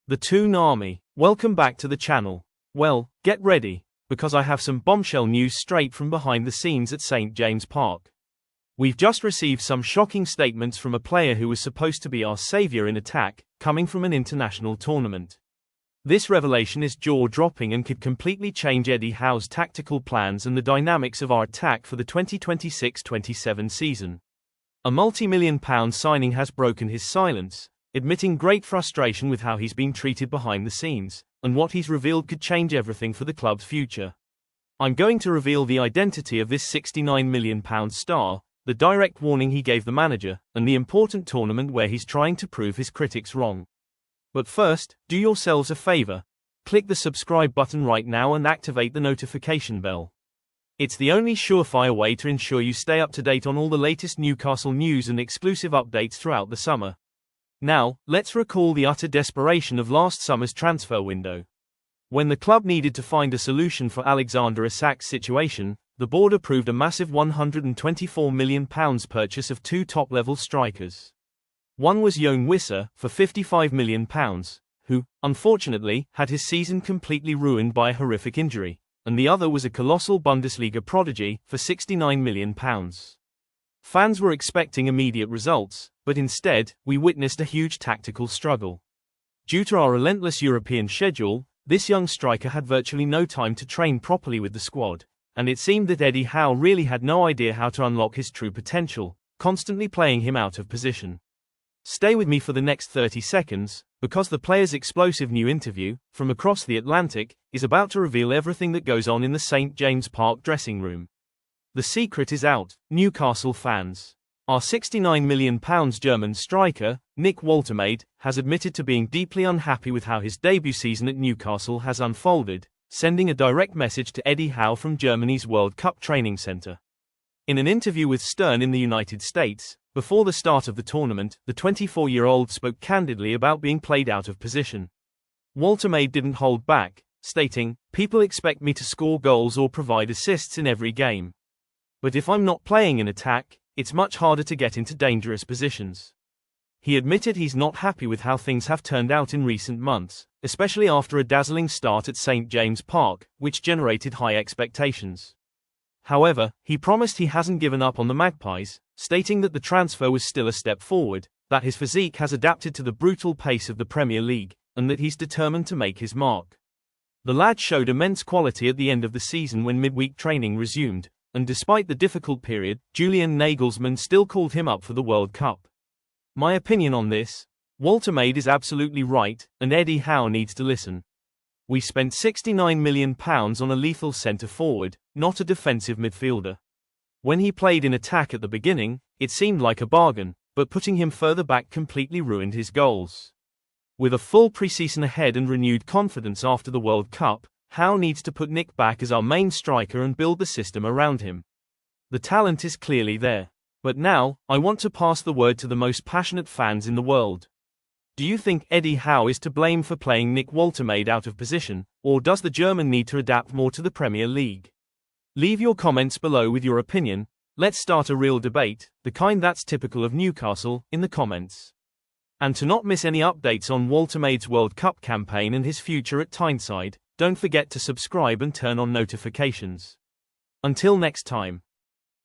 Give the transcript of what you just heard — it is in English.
The Toon Army, welcome back to the channel. Well, get ready, because I have some bombshell news straight from behind the scenes at St. James Park. We've just received some shocking statements from a player who was supposed to be our savior in attack, coming from an international tournament. This revelation is jaw-dropping and could completely change Eddie Howe's tactical plans and the dynamics of our attack for the 2026-27 season. A multi-million-pound signing has broken his silence, admitting great frustration with how he's been treated behind the scenes, and what he's revealed could change everything for the club's future. I'm going to reveal the identity of this £69 million star, the direct warning he gave the manager, and the important tournament where he's trying to prove his critics wrong. But first, do yourselves a favor. Click the subscribe button right now and activate the notification bell. It's the only surefire way to ensure you stay up to date on all the latest Newcastle news and exclusive updates throughout the summer. Now, let's recall the utter desperation of last summer's transfer window. When the club needed to find a solution for Alexander Isak's situation, the board approved a massive £124 million purchase of two top-level strikers. One was Yoan Wissa, for £55 million, who, unfortunately, had his season completely ruined by a horrific injury, and the other was a colossal Bundesliga prodigy, for £69 million. Fans were expecting immediate results, but instead, we witnessed a huge tactical struggle. Due to our relentless European schedule, this young striker had virtually no time to train properly with the squad, and it seemed that Eddie Howe really had no idea how to unlock his true potential, constantly playing him out of position. Stay with me for the next 30 seconds, because the player's explosive new interview, from across the Atlantic, is about to reveal everything that goes on in the St. James Park dressing room. The secret is out, Newcastle fans. Our £69 million German striker, Nick Woltemade, has admitted to being deeply unhappy with how his debut season at Newcastle has unfolded, sending a direct message to Eddie Howe from Germany's World Cup training center. In an interview with Stern in the United States, before the start of the tournament, the 24-year-old spoke candidly about being played out of position. Woltemade didn't hold back, stating, "People expect me to score goals or provide assists in every game. But if I'm not playing in attack, it's much harder to get into dangerous positions." He admitted he's not happy with how things have turned out in recent months, especially after a dazzling start at St. James Park, which generated high expectations. However, he promised he hasn't given up on the Magpies, stating that the transfer was still a step forward, that his physique has adapted to the brutal pace of the Premier League, and that he's determined to make his mark. The lad showed immense quality at the end of the season when midweek training resumed, and despite the difficult period, Julian Nagelsmann still called him up for the World Cup. My opinion on this: Woltemade is absolutely right, and Eddie Howe needs to listen. We spent £69 million on a lethal centre-forward, not a defensive midfielder. When he played in attack at the beginning, it seemed like a bargain, but putting him further back completely ruined his goals. With a full pre-season ahead and renewed confidence after the World Cup, Howe needs to put Nick back as our main striker and build the system around him. The talent is clearly there. But now, I want to pass the word to the most passionate fans in the world. Do you think Eddie Howe is to blame for playing Nick Woltemade out of position, or does the German need to adapt more to the Premier League? Leave your comments below with your opinion. Let's start a real debate, the kind that's typical of Newcastle, in the comments. And to not miss any updates on Woltemade's World Cup campaign and his future at Tyneside, don't forget to subscribe and turn on notifications. Until next time.